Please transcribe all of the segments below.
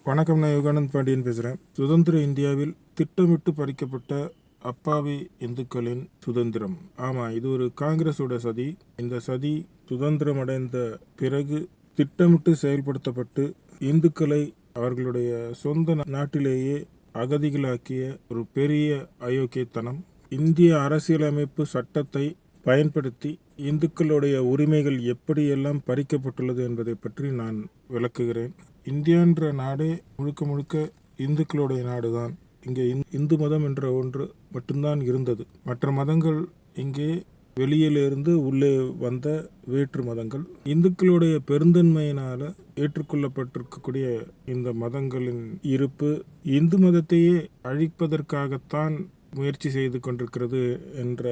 வணக்கம். நான் யோகானந்த் பாண்டியன் பேசுகிறேன். சுதந்திர இந்தியாவில் திட்டமிட்டு பறிக்கப்பட்ட அப்பாவி இந்துக்களின் சுதந்திரம். ஆமாம், இது ஒரு காங்கிரஸோட சதி. இந்த சதி சுதந்திரம் அடைந்த பிறகு திட்டமிட்டு செயல்படுத்தப்பட்டு இந்துக்களை அவர்களுடைய சொந்த நாட்டிலேயே அகதிகளாக்கிய ஒரு பெரிய அயோக்கியத்தனம். இந்திய அரசியலமைப்பு சட்டத்தை பயன்படுத்தி இந்துக்களுடைய உரிமைகள் எப்படியெல்லாம் பறிக்கப்பட்டுள்ளது என்பதை பற்றி நான் விளக்குகிறேன். இந்தியான்ற நாடே முழுக்க முழுக்க இந்துக்களுடைய நாடு தான். இங்கே இந்து மதம் என்ற ஒன்று மட்டும்தான் இருந்தது. மற்ற மதங்கள் இங்கே வெளியிலிருந்து உள்ளே வந்த வேற்று மதங்கள். இந்துக்களுடைய பெருந்தன்மையினால் ஏற்றுக்கொள்ளப்பட்டிருக்கக்கூடிய இந்த மதங்களின் இருப்பு இந்து மதத்தையே அழிப்பதற்காகத்தான் முயற்சி செய்து கொண்டிருக்கிறது என்ற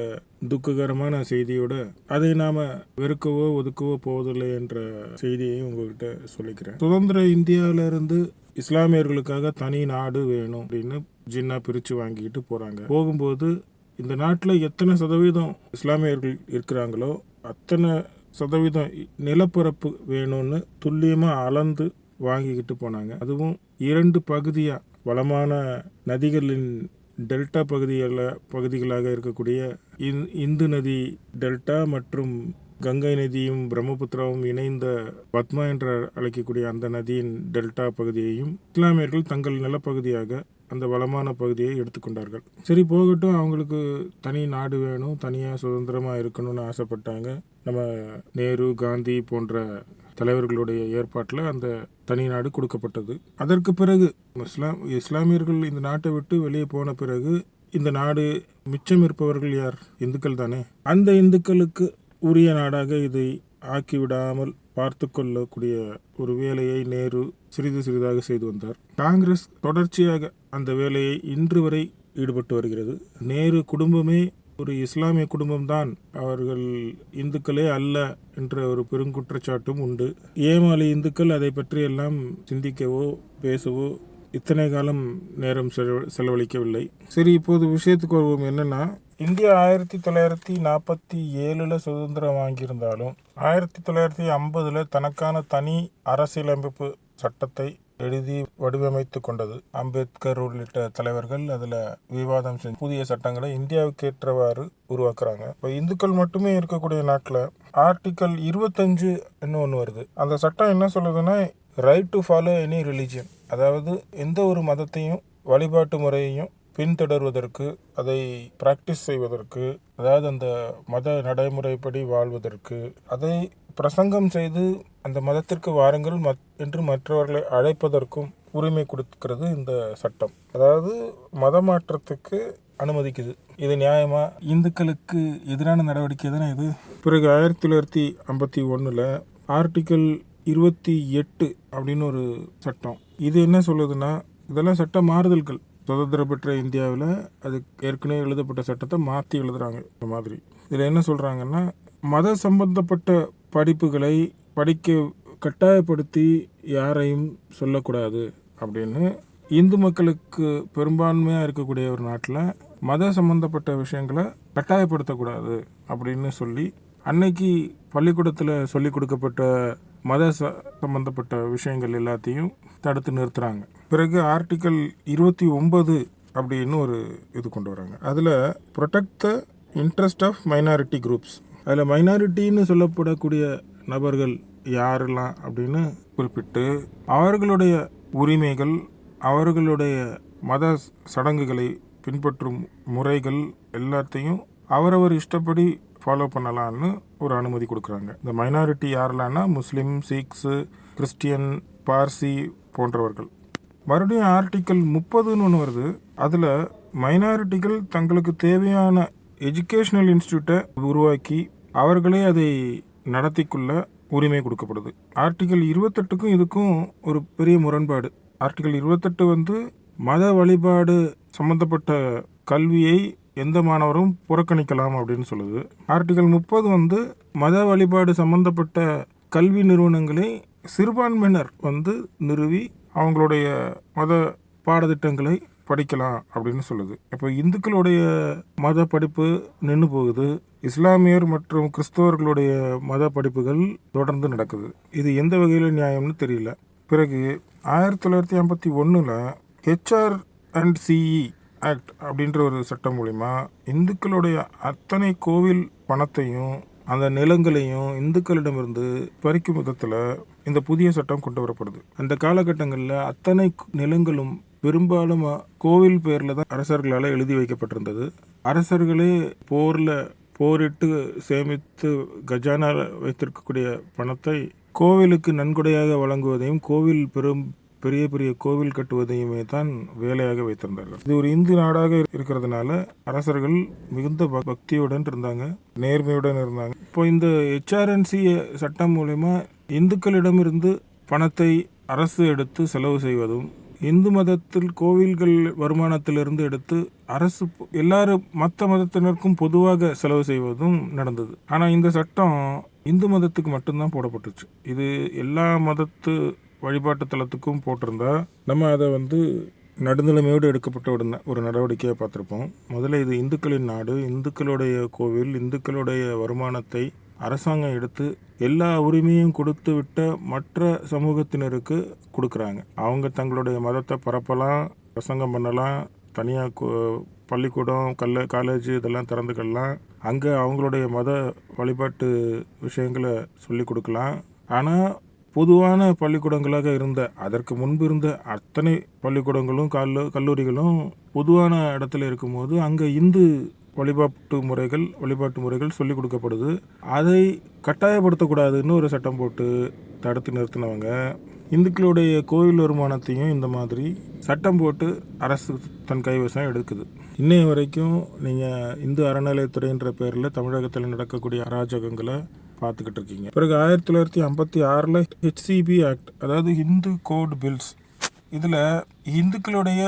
துக்ககரமான செய்தியோட அதை நாம வெறுக்கவோ ஒதுக்கவோ போவதில்லை என்ற செய்தியை உங்ககிட்ட சொல்லிக்கிறேன். சுதந்திர இந்தியாவிலிருந்து இஸ்லாமியர்களுக்காக தனி நாடு வேணும் அப்படின்னு ஜின்னா பிரித்து வாங்கிக்கிட்டு போகிறாங்க. போகும்போது இந்த நாட்டில் எத்தனை சதவீதம் இஸ்லாமியர்கள் இருக்கிறாங்களோ அத்தனை சதவீதம் நிலப்பரப்பு வேணும்னு துல்லியமாக அளந்து வாங்கிக்கிட்டு போனாங்க. அதுவும் 2 பகுதியாக வளமான நதிகளின் டெல்டா பகுதிகளாக இருக்கக்கூடிய இந்து நதி டெல்டா மற்றும் கங்கை நதியும் பிரம்மபுத்திராவும் இணைந்த பத்மா என்று அழைக்கக்கூடிய அந்த நதியின் டெல்டா பகுதியையும் இஸ்லாமியர்கள் தங்கள் நிலப்பகுதியாக அந்த வளமான பகுதியை எடுத்துக்கொண்டார்கள். சரி, போகட்டும், அவங்களுக்கு தனி நாடு வேணும், தனியாக சுதந்திரமாக இருக்கணும்னு ஆசைப்பட்டாங்க. நம்ம நேரு, காந்தி போன்ற தலைவர்களுடைய ஏற்பாட்டில் அந்த தனி நாடு கொடுக்கப்பட்டது. அதற்கு பிறகு இஸ்லாமியர்கள் இந்த நாட்டை விட்டு வெளியே போன பிறகு இந்த நாடு மிச்சம் இருப்பவர்கள் யார்? இந்துக்கள் தானே. அந்த இந்துக்களுக்கு உரிய நாடாக இதை ஆக்கிவிடாமல் பார்த்து கொள்ளக்கூடிய ஒரு வேலையை நேரு சிறிது சிறிதாக செய்து வந்தார். காங்கிரஸ் தொடர்ச்சியாக அந்த வேலையை இன்று வரை ஈடுபட்டு வருகிறது. நேரு குடும்பமே ஒரு இஸ்லாமிய குடும்பம்தான், அவர்கள் இந்துக்களே அல்ல என்ற ஒரு பெருங்குற்றச்சாட்டும் உண்டு. ஏமாளி இந்துக்கள் அதை பற்றி எல்லாம் சிந்திக்கவோ பேசவோ இத்தனை காலம் நேரம் செலவழிக்கவில்லை. சரி, இப்போது விஷயத்துக்கு வருவோம். என்னன்னா, இந்தியா 1947 சுதந்திரம் வாங்கியிருந்தாலும் 1950 தனக்கான தனி அரசியலமைப்பு சட்டத்தை எழுதி வடிவமைத்து கொண்டது. அம்பேத்கர் உள்ளிட்ட தலைவர்கள் அதில் விவாதம் செஞ்சு புதிய சட்டங்களை இந்தியாவுக்கு ஏற்றவாறு உருவாக்குறாங்க. இப்போ இந்துக்கள் மட்டுமே இருக்கக்கூடிய நாட்டில் ஆர்டிக்கல் 25 ஒன்று வருது. அந்த சட்டம் என்ன சொல்லுதுன்னா, right to follow any religion, அதாவது எந்த ஒரு மதத்தையும் வழிபாட்டு முறையையும் பின்தொடர்வதற்கு, அதை பிராக்டிஸ் செய்வதற்கு, அதாவது அந்த மத நடைமுறைப்படி வாழ்வதற்கு, அதை பிரசங்கம் செய்து அந்த மதத்திற்கு வாருங்கள் என்று மற்றவர்களை அழைப்பதற்கும் உரிமை கொடுக்கிறது இந்த சட்டம். அதாவது மத மாற்றத்துக்கு அனுமதிக்குது. இது நியாயமா? இந்துக்களுக்கு எதிரான நடவடிக்கை தானே இது. பிறகு 1951 ஆர்டிக்கல் 28 அப்படின்னு ஒரு சட்டம். இது என்ன சொல்லுதுன்னா, இதெல்லாம் சட்ட மாறுதல்கள். சுதந்திரம் பெற்ற இந்தியாவில் அது ஏற்கனவே எழுதப்பட்ட சட்டத்தை மாற்றி எழுதுறாங்க. இந்த மாதிரி இதில் என்ன சொல்கிறாங்கன்னா, மத சம்பந்தப்பட்ட படிப்புகளை படிக்க கட்டாயப்படுத்தி யாரையும் சொல்லக்கூடாது அப்படின்னு. இந்து மக்களுக்கு பெரும்பான்மையாக இருக்கக்கூடிய ஒரு நாட்டில் மத சம்பந்தப்பட்ட விஷயங்களை கட்டாயப்படுத்தக்கூடாது அப்படின்னு சொல்லி அன்னைக்கு பள்ளிக்கூடத்தில் சொல்லி கொடுக்கப்பட்ட மத சம்பந்தப்பட்ட விஷயங்கள் எல்லாத்தையும் தடுத்து நிறுத்துகிறாங்க. பிறகு ஆர்டிக்கல் 29 அப்படின்னு ஒரு இது கொண்டு வராங்க. அதில் protect the interest of minority groups. அதில் மைனாரிட்டின்னு சொல்லப்படக்கூடிய நபர்கள் யாரெல்லாம் அப்படின்னு குறிப்பிட்டு அவர்களுடைய உரிமைகள், அவர்களுடைய மத சடங்குகளை பின்பற்றும் முறைகள் எல்லாத்தையும் அவரவர் இஷ்டப்படி ஃபாலோ பண்ணலான்னு ஒரு அனுமதி கொடுக்குறாங்க. இந்த மைனாரிட்டி யாரெல்லாம்னா முஸ்லீம், சீக்ஸு, கிறிஸ்டியன், பார்சி போன்றவர்கள். மறுபடியும் ஆர்டிக்கல் 30 ஒன்று வருது. அதில் மைனாரிட்டிகள் தங்களுக்கு தேவையான எஜுகேஷ்னல் இன்ஸ்டியூட்டை உருவாக்கி அவர்களே அதை நடத்திக்குள்ள உரிமை கொடுக்கப்படுது. ஆர்டிக்கல் 28க்கும் இதுக்கும் ஒரு பெரிய முரண்பாடு. ஆர்டிக்கல் 28 மத வழிபாடு சம்பந்தப்பட்ட கல்வியை எந்த மாணவரும் புறக்கணிக்கலாம் அப்படின்னு சொல்லுது. ஆர்டிக்கல் 30 மத வழிபாடு சம்பந்தப்பட்ட கல்வி நிறுவனங்களை சிறுபான்மையினர் நிறுவி அவங்களுடைய மத பாடத்திட்டங்களை படிக்கலாம் அப்படின்னு சொல்லுது. இப்போ இந்துக்களுடைய மத படிப்பு நின்று போகுது, இஸ்லாமியர் மற்றும் கிறிஸ்தவர்களுடைய மத படிப்புகள் தொடர்ந்து நடக்குது. இது எந்த வகையில் நியாயம்னு தெரியல. பிறகு 1951 HR&CE ஆக்ட் அப்படின்ற ஒரு சட்டம் மூலிமா இந்துக்களுடைய அத்தனை கோவில் பணத்தையும் அந்த நிலங்களையும் இந்துக்களிடமிருந்து பறிக்கும் விதத்தில் இந்த புதிய சட்டம் கொண்டு வரப்படுது. அந்த காலகட்டங்களில் அத்தனை நிலங்களும் பெரும்பாலும் கோவில் பேரில் தான் அரசர்களால் எழுதி வைக்கப்பட்டிருந்தது. அரசர்களே போரிட்டு சேமித்து கஜானா வைத்திருக்கக்கூடிய பணத்தை கோவிலுக்கு நன்கொடையாக வழங்குவதையும் கோவில் பெரிய பெரிய கோவில் கட்டுவதையுமே தான் வேலையாக வைத்திருந்தார்கள். இது ஒரு இந்து நாடாக இருக்கிறதுனால அரசர்கள் மிகுந்த பக்தியுடன் இருந்தாங்க, நேர்மையுடன் இருந்தாங்க. இப்போ இந்த HR&C சட்டம் மூலமா இந்துக்களிடமிருந்து பணத்தை அரசு எடுத்து செலவு செய்வதும், இந்து மதத்தில் கோவில்கள் வருமானத்திலிருந்து எடுத்து அரசு எல்லாரும் மற்ற மதத்தினருக்கும் பொதுவாக செலவு செய்வதும் நடந்தது. ஆனால் இந்த சட்டம் இந்து மதத்துக்கு மட்டும்தான் போடப்பட்டுச்சு. இது எல்லா மதத்து வழிபாட்டு தலத்துக்கும் போட்டிருந்தா நம்ம அதை நடுநிலைமையோடு எடுக்கப்பட்ட ஒரு நடவடிக்கையை பார்த்துருப்போம். முதல்ல இது இந்துக்களின் நாடு, இந்துக்களுடைய கோவில், இந்துக்களுடைய வருமானத்தை அரசாங்கம் எடுத்து எல்லா உரிமையும் கொடுத்து விட்ட மற்ற சமூகத்தினருக்கு கொடுக்குறாங்க. அவங்க தங்களுடைய மதத்தை பரப்பலாம், பிரசங்கம் பண்ணலாம், தனியாக பள்ளிக்கூடம், காலேஜ் இதெல்லாம் திறந்துக்கலாம், அங்கே அவங்களுடைய மத வழிபாட்டு விஷயங்களை சொல்லி கொடுக்கலாம். ஆனால் பொதுவான பள்ளிக்கூடங்களாக இருந்த அதற்கு முன்பு இருந்த அத்தனை பள்ளிக்கூடங்களும் கல்லூரிகளும் பொதுவான இடத்துல இருக்கும்போது அங்கே இந்து வழிபாட்டு முறைகள் சொல்லிக் கொடுக்கப்படுது. அதை கட்டாயப்படுத்தக்கூடாதுன்னு ஒரு சட்டம் போட்டு தடுத்து நிறுத்தினவங்க இந்துக்களுடைய கோவில் வருமானத்தையும் இந்த மாதிரி சட்டம் போட்டு அரசு தன் கைவசம் எடுக்குது. இன்னைய வரைக்கும் நீங்கள் இந்து அறநிலையத்துறைன்ற பேரில் தமிழகத்தில் நடக்கக்கூடிய அராஜகங்களை பார்த்துக்கிட்டு இருக்கீங்க. பிறகு 1956 HCB ஆக்ட், அதாவது இந்து கோட் பில்ஸ், இதில் இந்துக்களுடைய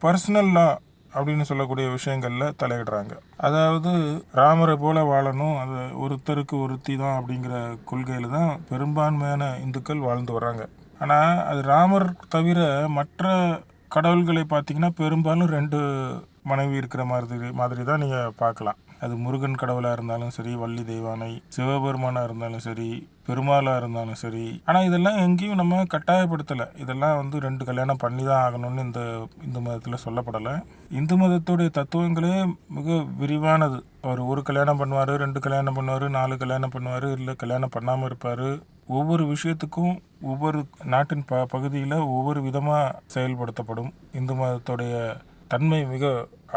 பர்சனல் லா அப்படின்னு சொல்லக்கூடிய விஷயங்களில் தலையிடுறாங்க. அதாவது ராமரை போல வாழணும், அது ஒருத்தருக்கு ஒருத்தி தான் அப்படிங்கிற கொள்கையில் தான் பெரும்பான்மையான இந்துக்கள் வாழ்ந்து வர்றாங்க. ஆனால் அது ராமர் தவிர மற்ற கடவுள்களை பார்த்திங்கன்னா பெரும்பாலும் 2 மனைவி இருக்கிற மாதிரி தான் நீங்கள் பார்க்கலாம். அது முருகன் கடவுளாக இருந்தாலும் சரி, வள்ளி தெய்வானை, சிவபெருமானாக இருந்தாலும் சரி, பெருமாளாக இருந்தாலும் சரி. ஆனால் இதெல்லாம் எங்கேயும் நம்ம கட்டாயப்படுத்தலை. இதெல்லாம் 2 கல்யாணம் பண்ணி தான் ஆகணும்னு இந்த இந்து மதத்தில் சொல்லப்படலை. இந்து மதத்துடைய தத்துவங்களே மிக விரிவானது. அவர் ஒரு கல்யாணம் பண்ணுவார், 2 கல்யாணம் பண்ணுவார், 4 கல்யாணம் பண்ணுவார், இல்லை கல்யாணம் பண்ணாமல் இருப்பார். ஒவ்வொரு விஷயத்துக்கும் ஒவ்வொரு நாட்டின் பகுதியில் ஒவ்வொரு விதமாக செயல்படுத்தப்படும். இந்து மதத்துடைய தன்மை மிக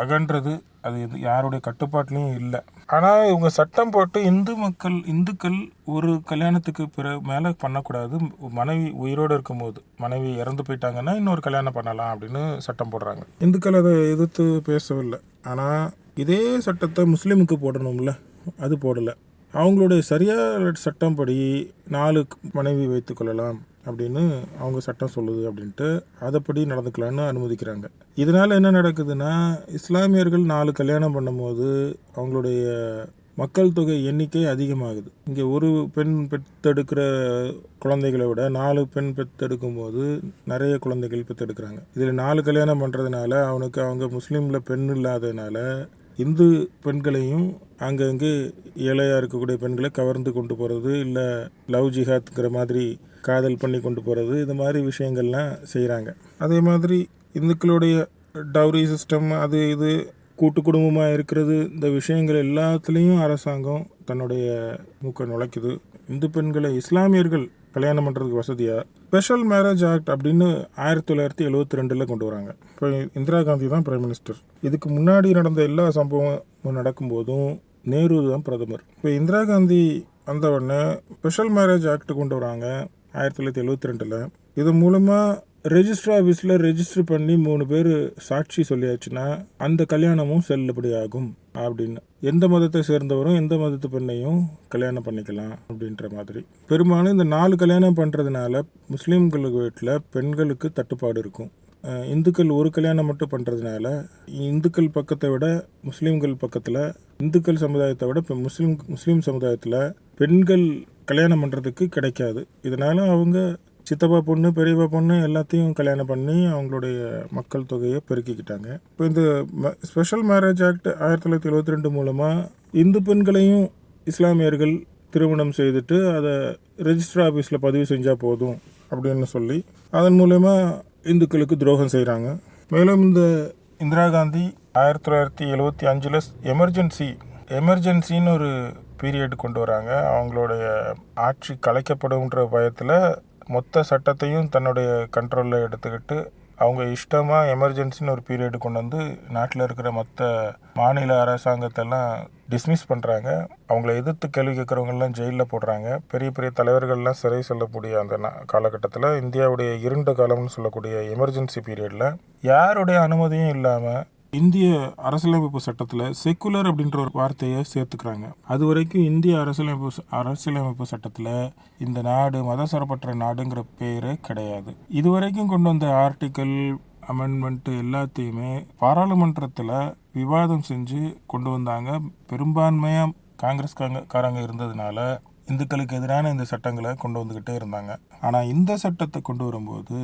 அகன்றது, அது யாருடைய கட்டுப்பாட்டிலையும் இல்லை. ஆனால் இவங்க சட்டம் போட்டு இந்துக்கள் ஒரு கல்யாணத்துக்கு மேலே பண்ணக்கூடாது. மனைவி உயிரோடு இருக்கும்போது, மனைவி இறந்து போயிட்டாங்கன்னா இன்னொரு கல்யாணம் பண்ணலாம் அப்படின்னு சட்டம் போடுறாங்க. இந்துக்கள் அதை எதிர்த்து பேசவில்லை. ஆனால் இதே சட்டத்தை முஸ்லீமுக்கு போடணும்ல, அது போடலை. அவங்களுடைய சரியான சட்டம் படி 4 மனைவி வைத்து கொள்ளலாம் அப்படின்னு அவங்க சட்டம் சொல்லுது அப்படின்ட்டு அதைப்படி நடந்துக்கலான்னு அனுமதிக்கிறாங்க. இதனால் என்ன நடக்குதுன்னா, இஸ்லாமியர்கள் 4 கல்யாணம் பண்ணும்போது அவங்களுடைய மக்கள் தொகை எண்ணிக்கை அதிகமாகுது. இங்கே ஒரு பெண் பெற்றெடுக்கிற குழந்தைகளை விட 4 பெண் பெற்றெடுக்கும் போது நிறைய குழந்தைகள் பெற்றெடுக்கிறாங்க. இதில் 4 கல்யாணம் பண்ணுறதுனால அவங்க முஸ்லீமில் பெண் இல்லாததுனால இந்து பெண்களையும் அங்கங்கே ஏழையாக இருக்கக்கூடிய பெண்களை கவர்ந்து கொண்டு போகிறது, இல்லை லவ் ஜிஹாத்ங்கிற மாதிரி காதல் பண்ணி கொண்டு போகிறது, இது மாதிரி விஷயங்கள்லாம் செய்கிறாங்க. அதே மாதிரி இந்துக்களுடைய டவுரி சிஸ்டம், அது இது கூட்டு குடும்பமாக இருக்கிறது, இந்த விஷயங்கள் எல்லாத்துலேயும் அரசாங்கம் தன்னுடைய மூக்கை நுழைக்குது. இந்து பெண்களை இஸ்லாமியர்கள் கல்யாணம் பண்ணுறதுக்கு வசதியாக ஸ்பெஷல் மேரேஜ் ஆக்ட் அப்படின்னு 1972 கொண்டு வராங்க. இப்போ இந்திரா காந்தி தான் பிரைம் மினிஸ்டர். இதுக்கு முன்னாடி நடந்த எல்லா சம்பவம் நடக்கும்போதும் நேரு தான் பிரதமர். இப்போ இந்திரா காந்தி வந்த உடனே ஸ்பெஷல் மேரேஜ் ஆக்ட் கொண்டு வராங்க 1972. இது மூலமாக ரெஜிஸ்டர் ஆஃபீஸில் ரெஜிஸ்டர் பண்ணி 3 பேர் சாட்சி சொல்லியாச்சுன்னா அந்த கல்யாணமும் செல்லுபடி ஆகும் அப்படின்னு. எந்த மதத்தை சேர்ந்தவரும் எந்த மதத்து பெண்ணையும் கல்யாணம் பண்ணிக்கலாம் அப்படின்ற மாதிரி. பெரும்பாலும் இந்த 4 கல்யாணம் பண்ணுறதுனால முஸ்லீம்களுக்கு வீட்டில் பெண்களுக்கு தட்டுப்பாடு இருக்கும். இந்துக்கள் ஒரு கல்யாணம் மட்டும் பண்ணுறதுனால இந்துக்கள் பக்கத்தை விட முஸ்லீம்கள் பக்கத்தில், இந்துக்கள் சமுதாயத்தை விட இப்போ முஸ்லீம் சமுதாயத்தில் பெண்கள் கல்யாணம் பண்ணுறதுக்கு கிடைக்காது. இதனால் அவங்க சித்தப்பா பொண்ணு, பெரியப்பா பொண்ணு எல்லாத்தையும் கல்யாணம் பண்ணி அவங்களுடைய மக்கள் தொகையை பெருக்கிக்கிட்டாங்க. இப்போ இந்த ஸ்பெஷல் மேரேஜ் ஆக்ட் 1972 மூலமாக இந்து பெண்களையும் இஸ்லாமியர்கள் திருமணம் செய்துட்டு அதை ரெஜிஸ்டர் ஆஃபீஸில் பதிவு செஞ்சால் போதும் அப்படின்னு சொல்லி அதன் மூலயமா இந்துக்களுக்கு துரோகம் செய்கிறாங்க. மேலும் இந்த இந்திரா காந்தி 1975 எமர்ஜென்சின்னு ஒரு பீரியட் கொண்டு வராங்க. அவங்களுடைய ஆட்சி கலைக்கப்படும்ன்ற பயத்தில் மொத்த சட்டத்தையும் தன்னுடைய கண்ட்ரோலில் எடுத்துக்கிட்டு அவங்க இஷ்டமாக எமர்ஜென்சின்னு ஒரு பீரியட் கொண்டு வந்து நாட்டில் இருக்கிற மற்ற மாநில அரசாங்கத்தெல்லாம் டிஸ்மிஸ் பண்ணுறாங்க. அவங்கள எதிர்த்து கேள்வி கேட்குறவங்கெல்லாம் ஜெயிலில் போடுறாங்க. பெரிய பெரிய தலைவர்கள்லாம் சிறை செல்லக்கூடிய அந்த காலகட்டத்தில் இந்தியாவுடைய இருண்ட காலம்னு சொல்லக்கூடிய எமர்ஜென்சி பீரியடில் யாருடைய அனுமதியும் இல்லாமல் இந்திய அரசியலமைப்பு சட்டத்தில் செக்குலர் அப்படின்ற ஒரு வார்த்தையை சேர்த்துக்கிறாங்க. அது வரைக்கும் இந்திய அரசியலமைப்பு சட்டத்தில் இந்த நாடு மதசார்பற்ற நாடுங்கிற பேரே கிடையாது. இது வரைக்கும் கொண்டு வந்த ஆர்டிக்கல் அமெண்ட்மெண்ட் எல்லாத்தையுமே பாராளுமன்றத்தில் விவாதம் செஞ்சு கொண்டு வந்தாங்க. பெரும்பான்மையாக காங்கிரஸ்காரங்க இருந்ததுனால இந்துக்களுக்கு எதிரான இந்த சட்டங்களை கொண்டு வந்துக்கிட்டே இருந்தாங்க. ஆனால் இந்த சட்டத்தை கொண்டு வரும்போது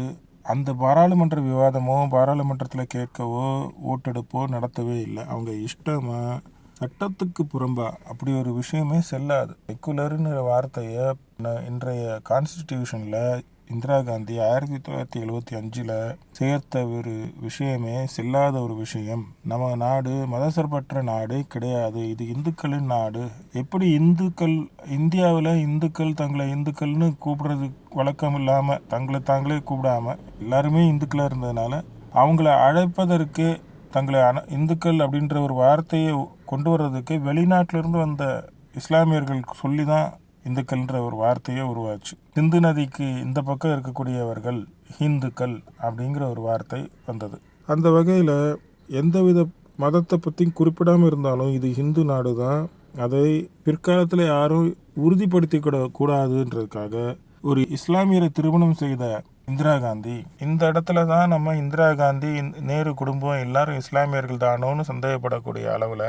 அந்த பாராளுமன்ற விவாதமோ பாராளுமன்றத்தில் கேட்கவோ ஓட்டெடுப்போ நடத்தவே இல்லை. அவங்க இஷ்டமாக சட்டத்துக்கு புறம்பா அப்படி ஒரு விஷயமே செல்லாது. செக்குலர்னு வார்த்தையை இன்றைய கான்ஸ்டிடியூஷனில் இந்திரா காந்தி 1975 சேர்த்த ஒரு விஷயமே செல்லாத ஒரு விஷயம். நம்ம நாடு மதசார்பற்ற நாடு கிடையாது, இது இந்துக்களின் நாடு. எப்படி இந்தியாவில் இந்துக்கள் தங்களை இந்துக்கள்னு கூப்பிடுறது வழக்கம் இல்லாமல் தங்களை தாங்களே கூப்பிடாம எல்லாருமே இந்துக்களாக இருந்ததுனால அவங்கள அழைப்பதற்கு தங்களை இந்துக்கள் அப்படின்ற ஒரு வார்த்தையை கொண்டு வர்றதுக்கு வெளிநாட்டிலிருந்து வந்த இஸ்லாமியர்கள் சொல்லி தான் இந்துக்கள்ன்ற ஒரு வார்த்தையே உருவாச்சு. சிந்து நதிக்கு இந்த பக்கம் இருக்கக்கூடியவர்கள் ஹிந்துக்கள் அப்படிங்கிற ஒரு வார்த்தை வந்தது. அந்த வகையில் எந்தவித மதத்தை பற்றியும் குறிப்பிடாமல் இருந்தாலும் இது ஹிந்து நாடு தான். அதை பிற்காலத்தில் யாரும் உறுதிப்படுத்தி கூடாதுன்றதுக்காக ஒரு இஸ்லாமியரை திருமணம் செய்த இந்திரா காந்தி இந்த இடத்துல தான் நம்ம இந்திரா காந்தி நேரு குடும்பம் எல்லாரும் இஸ்லாமியர்கள் தானோன்னு சந்தேகப்படக்கூடிய அளவில்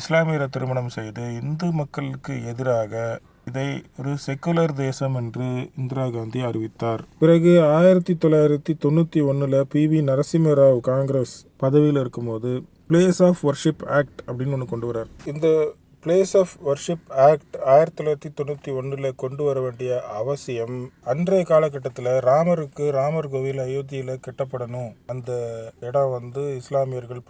இஸ்லாமியரை திருமணம் செய்து இந்து மக்களுக்கு எதிராக இதை ஒரு செக்குலர் தேசம் என்று இந்திரா காந்தி அறிவித்தார். பிறகு 1991 PV நரசிம்மராவ் காங்கிரஸ் பதவியில் இருக்கும்போது பிளேஸ் ஆஃப் வர்ஷிப் ஆக்ட் அப்படின்னு ஒன்று கொண்டு வரார். இந்த பிளேஸ் ஆஃப் வர்ஷிப் ஆக்ட் 1991 கொண்டு வர வேண்டிய அவசியம் அன்றைய காலகட்டத்தில் ராமர் கோவில் அயோத்தியில் கட்டப்படணும். அந்த இடம் இஸ்லாமியர்கள்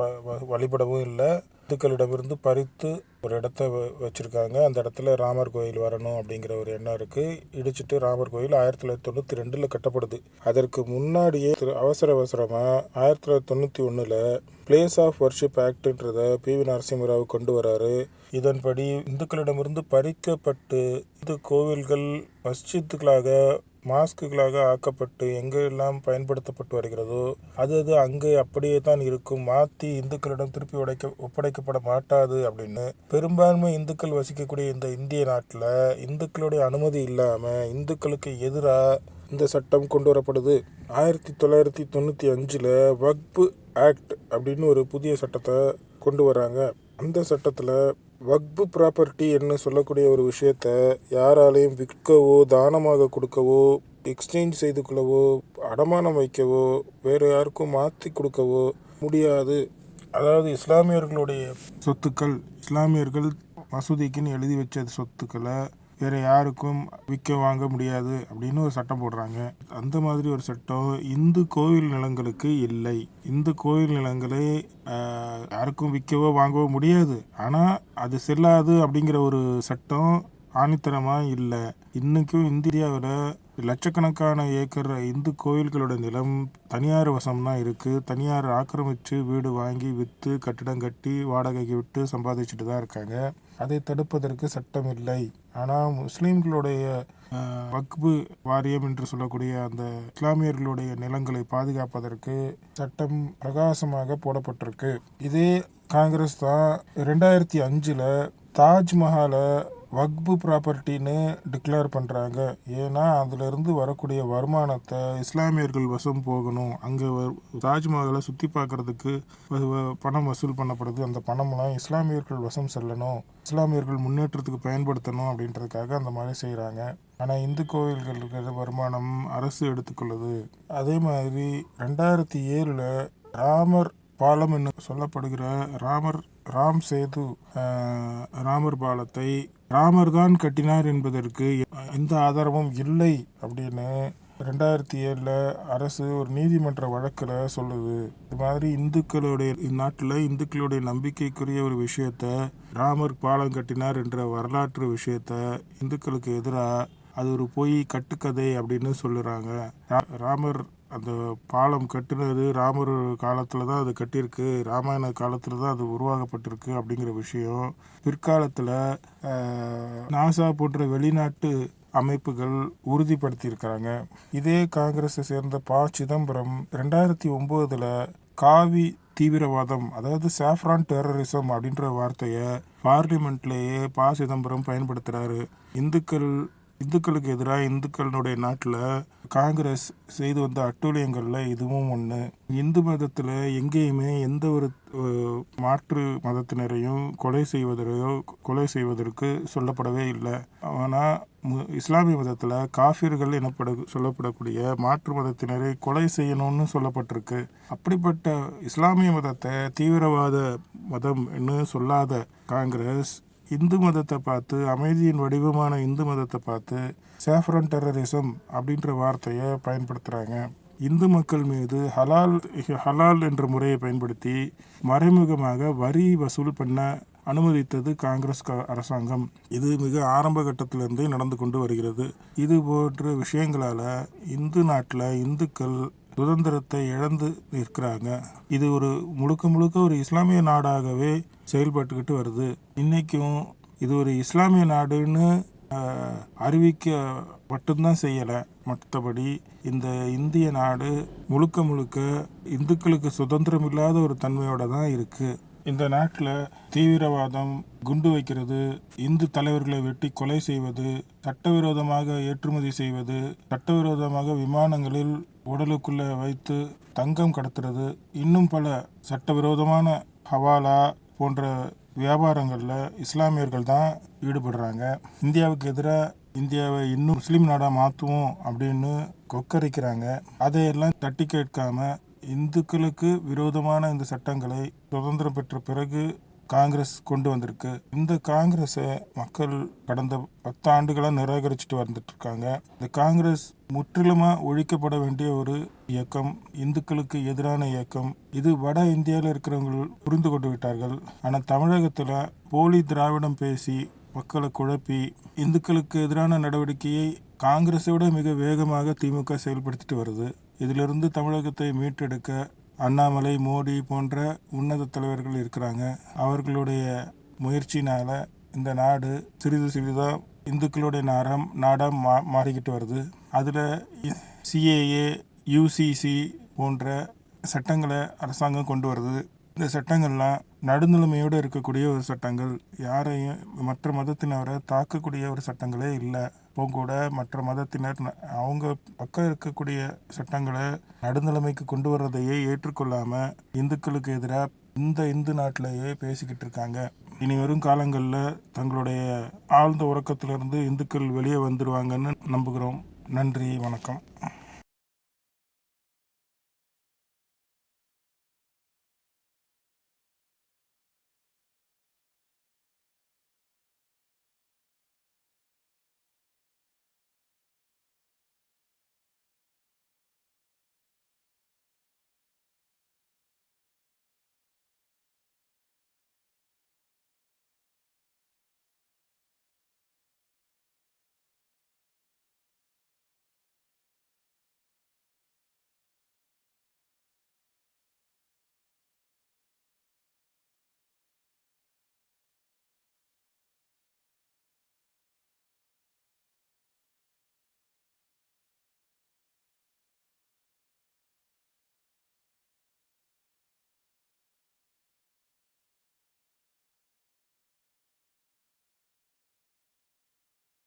வழிபடவும் இல்லை, இந்துக்களிடமிருந்து பறித்து ஒரு இடத்த வச்சுருக்காங்க. அந்த இடத்துல ராமர் கோயில் வரணும் அப்படிங்கிற ஒரு எண்ணம் இருக்குது. இடிச்சிட்டு ராமர் கோயில் 1992 கட்டப்படுது. அதற்கு முன்னாடியே அவசரமாக 1991 பிளேஸ் ஆஃப் வர்ஷிப் ஆக்ட்ன்றதை PV நரசிம்மராவ் கொண்டு வராரு. இதன்படி இந்துக்களிடமிருந்து பறிக்கப்பட்டு இந்து கோவில்கள் மஸ்ஜித்துகளாக மாஸ்குகளாக ஆக்கப்பட்டு எங்கெல்லாம் பயன்படுத்தப்பட்டு வருகிறதோ அது அங்கே அப்படியே தான் இருக்கும், மாற்றி இந்துக்களிடம் திருப்பி ஒப்படைக்கப்பட மாட்டாது அப்படின்னு பெரும்பான்மை இந்துக்கள் வசிக்கக்கூடிய இந்த இந்திய நாட்டில் இந்துக்களுடைய அனுமதி இல்லாமல் இந்துக்களுக்கு எதிராக இந்த சட்டம் கொண்டு வரப்படுது. 1995 வக்ஃப் ஆக்ட் அப்படின்னு ஒரு புதிய சட்டத்தை கொண்டு வராங்க. அந்த சட்டத்தில் வக்ஃப் ப்ராப்பர்ட்டி என்ன சொல்லக்கூடிய ஒரு விஷயத்த யாராலையும் விற்கவோ தானமாக கொடுக்கவோ எக்ஸ்சேஞ்ச் செய்து கொள்ளவோ அடமானம் வைக்கவோ வேறு யாருக்கும் மாற்றி கொடுக்கவோ முடியாது. அதாவது இஸ்லாமியர்களுடைய சொத்துக்கள், இஸ்லாமியர்கள் மசூதிக்குன்னு எழுதி வச்ச சொத்துக்களை வேறு யாருக்கும் விற்க வாங்க முடியாது அப்படின்னு ஒரு சட்டம் போடுறாங்க. அந்த மாதிரி ஒரு சட்டம் இந்து கோவில் நிலங்களுக்கு இல்லை. இந்து கோவில் நிலங்களை யாருக்கும் விற்கவோ வாங்கவோ முடியாது, ஆனால் அது செல்லாது அப்படிங்கிற ஒரு சட்டம் ஆணித்தனமாக இல்லை. இன்றைக்கும் இந்தியாவில் லட்சக்கணக்கான ஏக்கர் இந்து கோயில்களோட நிலம் தனியார் வசம்தான் இருக்குது. தனியார் ஆக்கிரமித்து வீடு வாங்கி விற்று கட்டிடம் கட்டி வாடகைக்கு விட்டு சம்பாதிச்சுட்டு தான் இருக்காங்க. அதை தடுப்பதற்கு சட்டம் இல்லை. ஆனால் முஸ்லீம்களுடைய வக்ஃப் வாரியம் என்று சொல்லக்கூடிய அந்த இஸ்லாமியர்களுடைய நிலங்களை பாதுகாப்பதற்கு சட்டம் பிரகாசமாக போடப்பட்டிருக்கு. இதே காங்கிரஸ் தான் 2005 தாஜ்மஹாலை வக்ஃப் ப்ராப்பர்ட்டின்னு டிக்ளேர் பண்ணுறாங்க. ஏன்னா அதிலிருந்து வரக்கூடிய வருமானத்தை இஸ்லாமியர்கள் வசம் போகணும். அங்கே தாஜ்மஹாலை சுற்றி பார்க்குறதுக்கு பணம் வசூல் பண்ணப்படுது. அந்த பணம்லாம் இஸ்லாமியர்கள் வசம் செல்லணும், இஸ்லாமியர்கள் முன்னேற்றத்துக்கு பயன்படுத்தணும் அப்படின்றதுக்காக அந்த மாதிரி செய்கிறாங்க. ஆனால் இந்து கோவில்களுக்கு வருமானம் அரசு எடுத்துக்கொள்ளுது. அதே மாதிரி 2007 ராமர் பாலம் என்று சொல்லப்படுகிற ராம் சேது ராமர் பாலத்தை ராமர் தான் கட்டினார் என்பதற்கு எந்த ஆதாரமும் இல்லை அப்படின்னு 2007 அரசு ஒரு நீதிமன்ற வழக்கில் சொல்லுது. இது மாதிரி இந்துக்களுடைய நம்பிக்கைக்குரிய ஒரு விஷயத்த, ராமர் பாலம் கட்டினார் என்ற வரலாற்று விஷயத்த இந்துக்களுக்கு எதிராக அது ஒரு பொய் கட்டுக்கதை அப்படின்னு சொல்லுறாங்க. ராமர் அந்த பாலம் கட்டினது ராமர் காலத்தில் தான் அது கட்டியிருக்கு, ராமாயண காலத்தில் தான் அது உருவாக்கப்பட்டிருக்கு அப்படிங்கிற விஷயம் பிற்காலத்தில் நாசா போன்ற வெளிநாட்டு அமைப்புகள் உறுதிப்படுத்தியிருக்கிறாங்க. இதே காங்கிரஸை சேர்ந்த சிதம்பரம் 2009 காவி தீவிரவாதம், அதாவது சாஃப்ரான் டெரரிசம் அப்படின்ற வார்த்தையை பார்லிமெண்ட்லேயே சிதம்பரம் பயன்படுத்துகிறாரு. இந்துக்களுக்கு எதிராக இந்துக்களுடைய நாட்டில் காங்கிரஸ் செய்து வந்த அட்டூழியங்களில் இதுவும் ஒன்று. இந்து மதத்தில் எங்கேயுமே எந்த ஒரு மாற்று மதத்தினரையும் கொலை செய்வதற்கு சொல்லப்படவே இல்லை. ஆனால் இஸ்லாமிய மதத்தில் காஃபிர்கள் சொல்லப்படக்கூடிய மாற்று மதத்தினரை கொலை செய்யணும்னு சொல்லப்பட்டிருக்கு. அப்படிப்பட்ட இஸ்லாமிய மதத்தை தீவிரவாத மதம் என்று சொல்லாத காங்கிரஸ் இந்து மதத்தை பார்த்து, அமைதியின் வடிவமான இந்து மதத்தை பார்த்து சாஃப்ரான் டெரரிசம் அப்படின்ற வார்த்தையை பயன்படுத்துகிறாங்க. இந்து மக்கள் மீது ஹலால் என்ற முறையை பயன்படுத்தி மறைமுகமாக வரி வசூல் பண்ண அனுமதித்தது காங்கிரஸ் அரசாங்கம். இது மிக ஆரம்ப கட்டத்திலிருந்தே நடந்து கொண்டு வருகிறது. இது போன்ற விஷயங்களால் இந்து நாட்டில் இந்துக்கள் சுதந்திரத்தை இழந்து நிற்கிறாங்க. இது முழுக்க ஒரு இஸ்லாமிய நாடாகவே செயல்பட்டுக்கிட்டு வருது. இன்னைக்கும் இது ஒரு இஸ்லாமிய நாடுன்னு அறிவிக்க மட்டும்தான் செய்யலை. மற்றபடி இந்த இந்திய நாடு முழுக்க இந்துக்களுக்கு சுதந்திரம் இல்லாத ஒரு தன்மையோட தான் இருக்கு. இந்த நாட்டில் தீவிரவாதம், குண்டு வைக்கிறது, இந்து தலைவர்களை வெட்டி கொலை செய்வது, சட்டவிரோதமாக ஏற்றுமதி செய்வது, சட்டவிரோதமாக விமானங்களில் உடலுக்குள்ளே வைத்து தங்கம் கடத்துறது, இன்னும் பல சட்டவிரோதமான ஹவாலா போன்ற வியாபாரங்களில் இஸ்லாமியர்கள் தான் ஈடுபடுறாங்க. இந்தியாவுக்கு எதிராக இந்தியாவை இன்னும் முஸ்லீம் நாடாக மாற்றுவோம் அப்படின்னு கொக்கரிக்கிறாங்க. அதையெல்லாம் தட்டி கேட்காம இந்துக்களுக்கு விரோதமான இந்த சட்டங்களை சுதந்திரம் பெற்ற பிறகு காங்கிரஸ் கொண்டு வந்திருக்கு. இந்த காங்கிரஸை மக்கள் கடந்த 10 ஆண்டுகளாக நிராகரிச்சுட்டு வந்துட்டு இருக்காங்க. இந்த காங்கிரஸ் முற்றிலுமாக ஒழிக்கப்பட வேண்டிய ஒரு இயக்கம், இந்துக்களுக்கு எதிரான இயக்கம். இது வட இந்தியாவில் இருக்கிறவங்க புரிந்து கொண்டு விட்டார்கள். ஆனால் தமிழகத்தில் போலி திராவிடம் பேசி மக்களை குழப்பி இந்துக்களுக்கு எதிரான நடவடிக்கையை காங்கிரஸை விட மிக வேகமாக திமுக செயல்படுத்திட்டு வருது. இதிலிருந்து தமிழகத்தை மீட்டெடுக்க அண்ணாமலை, மோடி போன்ற உன்னத தலைவர்கள் இருக்கிறாங்க. அவர்களுடைய முயற்சினால் இந்த நாடு சிறிதாக இந்துக்களுடைய நாடாக மாறிக்கிட்டு வருது. அதில் CAA, UCC போன்ற சட்டங்களை அரசாங்கம் கொண்டு வருது. இந்த சட்டங்கள்லாம் நடுநிலைமையோடு இருக்கக்கூடிய ஒரு சட்டங்கள், யாரையும் மற்ற மதத்தினரை தாக்கக்கூடிய ஒரு சட்டங்களே இல்லை. இப்போ கூட மற்ற மதத்தினர் அவங்க பக்கம் இருக்கக்கூடிய சட்டங்களை நடுநிலைமைக்கு கொண்டு வர்றதையே ஏற்றுக்கொள்ளாமல் இந்துக்களுக்கு எதிராக இந்து நாட்டிலேயே பேசிக்கிட்டு இருக்காங்க. இனி வரும் காலங்களில் தங்களுடைய ஆழ்ந்த உறக்கத்திலிருந்து இந்துக்கள் வெளியே வந்துடுவாங்கன்னு நம்புகிறோம். நன்றி, வணக்கம்.